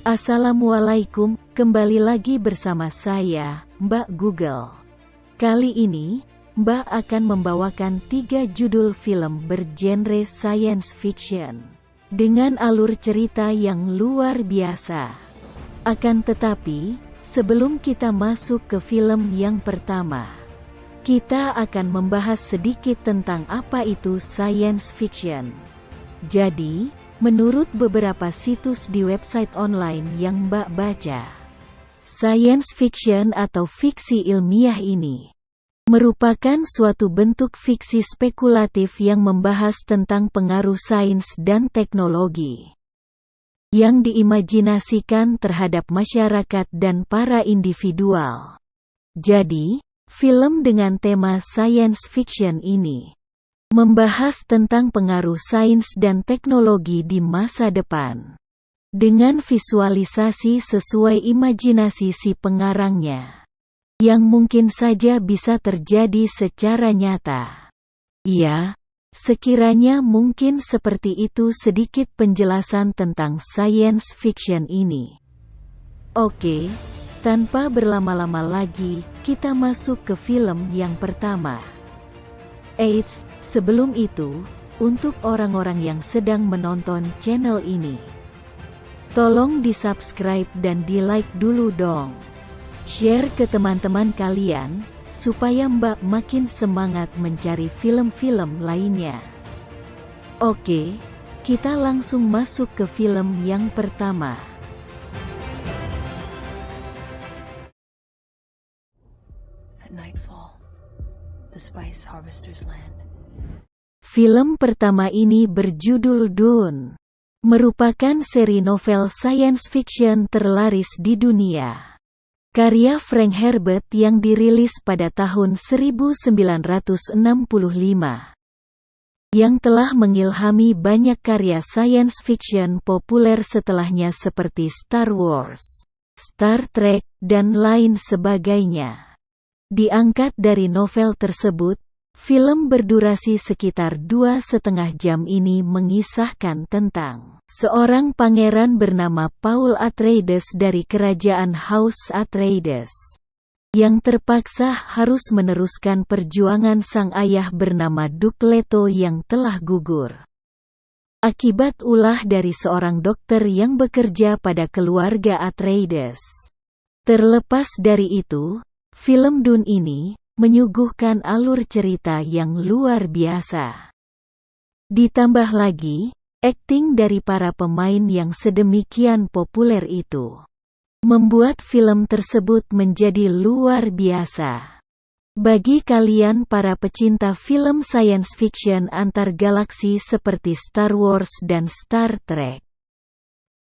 Assalamualaikum, kembali lagi bersama saya, Mbak Google. Kali ini, Mbak akan membawakan 3 judul film bergenre science fiction, dengan alur cerita yang luar biasa. Akan tetapi, sebelum kita masuk ke film yang pertama, kita akan membahas sedikit tentang apa itu science fiction. Jadi, menurut beberapa situs di website online yang Mbak baca, science fiction atau fiksi ilmiah ini merupakan suatu bentuk fiksi spekulatif yang membahas tentang pengaruh sains dan teknologi yang diimajinasikan terhadap masyarakat dan para individual. Jadi, film dengan tema science fiction ini membahas tentang pengaruh sains dan teknologi di masa depan, dengan visualisasi sesuai imajinasi si pengarangnya, yang mungkin saja bisa terjadi secara nyata. Ya, sekiranya mungkin seperti itu sedikit penjelasan tentang science fiction ini. Oke, tanpa berlama-lama lagi, kita masuk ke film yang pertama. Eits, sebelum itu, untuk orang-orang yang sedang menonton channel ini, tolong di-subscribe dan di-like dulu dong. Share ke teman-teman kalian, supaya Mbak makin semangat mencari film-film lainnya. Oke, kita langsung masuk ke film yang pertama. At nightfall, the spice harvester's land. Film pertama ini berjudul Dune, merupakan seri novel science fiction terlaris di dunia, karya Frank Herbert yang dirilis pada tahun 1965, yang telah mengilhami banyak karya science fiction populer setelahnya seperti Star Wars, Star Trek, dan lain sebagainya. Diangkat dari novel tersebut, film berdurasi sekitar 2,5 jam ini mengisahkan tentang seorang pangeran bernama Paul Atreides dari kerajaan House Atreides, yang terpaksa harus meneruskan perjuangan sang ayah bernama Duke Leto yang telah gugur akibat ulah dari seorang dokter yang bekerja pada keluarga Atreides. Terlepas dari itu, film Dune ini menyuguhkan alur cerita yang luar biasa. Ditambah lagi, akting dari para pemain yang sedemikian populer itu membuat film tersebut menjadi luar biasa. Bagi kalian para pecinta film science fiction antar galaksi seperti Star Wars dan Star Trek,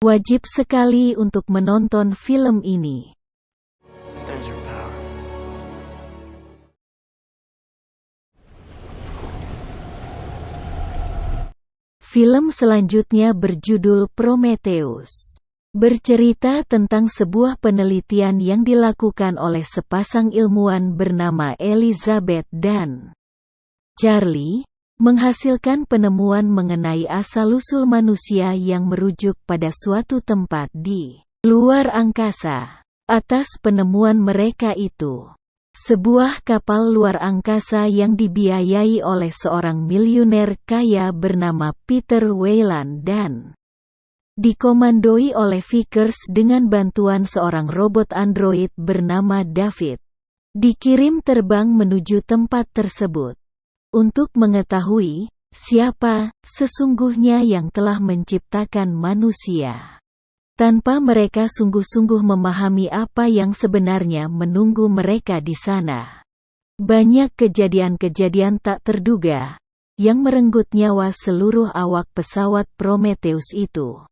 wajib sekali untuk menonton film ini. Film selanjutnya berjudul Prometheus, bercerita tentang sebuah penelitian yang dilakukan oleh sepasang ilmuwan bernama Elizabeth dan Charlie, menghasilkan penemuan mengenai asal-usul manusia yang merujuk pada suatu tempat di luar angkasa. Atas penemuan mereka itu, sebuah kapal luar angkasa yang dibiayai oleh seorang miliuner kaya bernama Peter Weyland dan dikomandoi oleh Vickers dengan bantuan seorang robot android bernama David, dikirim terbang menuju tempat tersebut untuk mengetahui siapa sesungguhnya yang telah menciptakan manusia, tanpa mereka sungguh-sungguh memahami apa yang sebenarnya menunggu mereka di sana. Banyak kejadian-kejadian tak terduga yang merenggut nyawa seluruh awak pesawat Prometheus itu,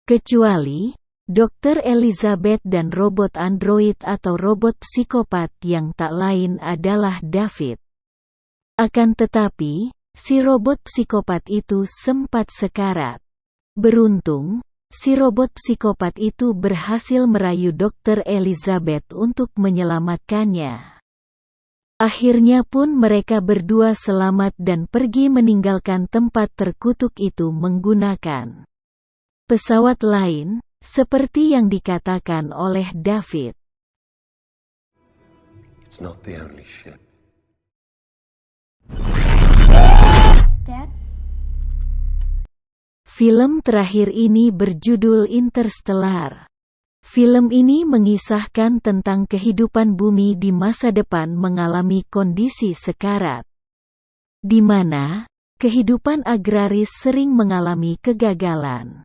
kecuali Dr. Elizabeth dan robot android atau robot psikopat yang tak lain adalah David. Akan tetapi, si robot psikopat itu sempat sekarat. Beruntung, si robot psikopat itu berhasil merayu Dr. Elizabeth untuk menyelamatkannya. Akhirnya pun mereka berdua selamat dan pergi meninggalkan tempat terkutuk itu menggunakan pesawat lain, Seperti yang dikatakan oleh David. It's not the only ship. Dad? Film terakhir ini berjudul Interstellar. Film ini mengisahkan tentang kehidupan bumi di masa depan mengalami kondisi sekarat, di mana kehidupan agraris sering mengalami kegagalan.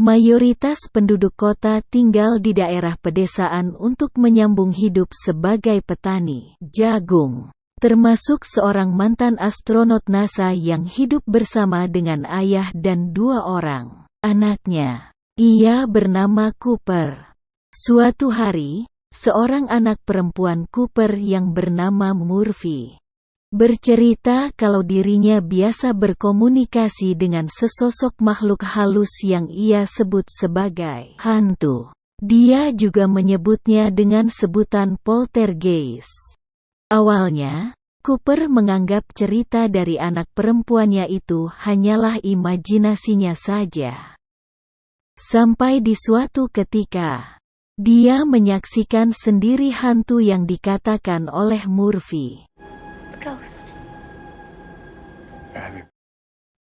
Mayoritas penduduk kota tinggal di daerah pedesaan untuk menyambung hidup sebagai petani jagung, termasuk seorang mantan astronot NASA yang hidup bersama dengan ayah dan 2 orang anaknya. Ia bernama Cooper. Suatu hari, seorang anak perempuan Cooper yang bernama Murphy bercerita kalau dirinya biasa berkomunikasi dengan sesosok makhluk halus yang ia sebut sebagai hantu. Dia juga menyebutnya dengan sebutan poltergeist. Awalnya, Cooper menganggap cerita dari anak perempuannya itu hanyalah imajinasinya saja. Sampai di suatu ketika, dia menyaksikan sendiri hantu yang dikatakan oleh Murphy. Ghost.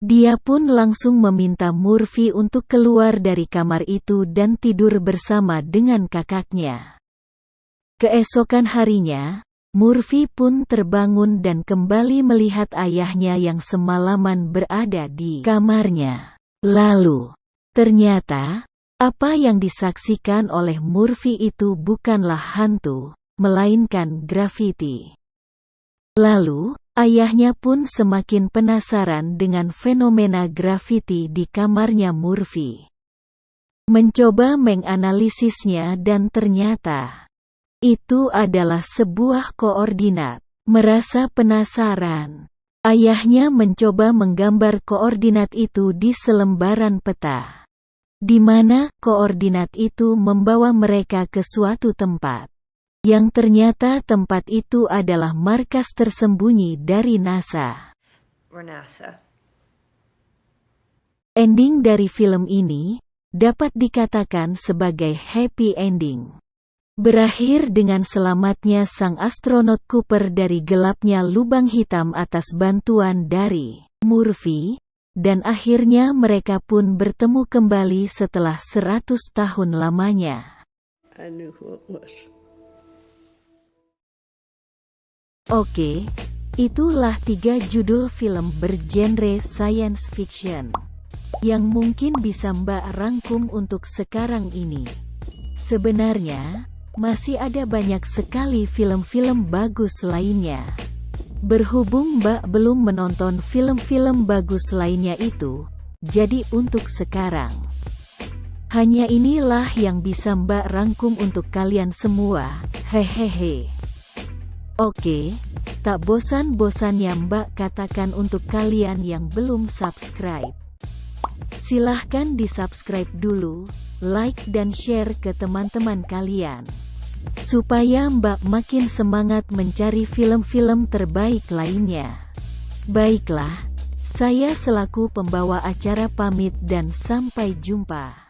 Dia pun langsung meminta Murphy untuk keluar dari kamar itu dan tidur bersama dengan kakaknya. Keesokan harinya, Murphy pun terbangun dan kembali melihat ayahnya yang semalaman berada di kamarnya. Lalu, ternyata, apa yang disaksikan oleh Murphy itu bukanlah hantu, melainkan grafiti. Lalu, ayahnya pun semakin penasaran dengan fenomena grafiti di kamarnya Murphy. Mencoba menganalisisnya dan ternyata itu adalah sebuah koordinat. Merasa penasaran, ayahnya mencoba menggambar koordinat itu di selembaran peta, di mana koordinat itu membawa mereka ke suatu tempat. Yang ternyata tempat itu adalah markas tersembunyi dari NASA. Ending dari film ini dapat dikatakan sebagai happy ending. Berakhir dengan selamatnya sang astronot Cooper dari gelapnya lubang hitam atas bantuan dari Murphy, dan akhirnya mereka pun bertemu kembali setelah 100 tahun lamanya. I knew who it was. Oke, itulah 3 judul film bergenre science fiction yang mungkin bisa Mbak rangkum untuk sekarang ini. Sebenarnya, masih ada banyak sekali film-film bagus lainnya. Berhubung Mbak belum menonton film-film bagus lainnya itu, jadi untuk sekarang, hanya inilah yang bisa Mbak rangkum untuk kalian semua, hehehe. Oke, tak bosan-bosannya Mbak katakan untuk kalian yang belum subscribe. Silahkan di-subscribe dulu, like dan share ke teman-teman kalian, supaya Mbak makin semangat mencari film-film terbaik lainnya. Baiklah, saya selaku pembawa acara pamit dan sampai jumpa.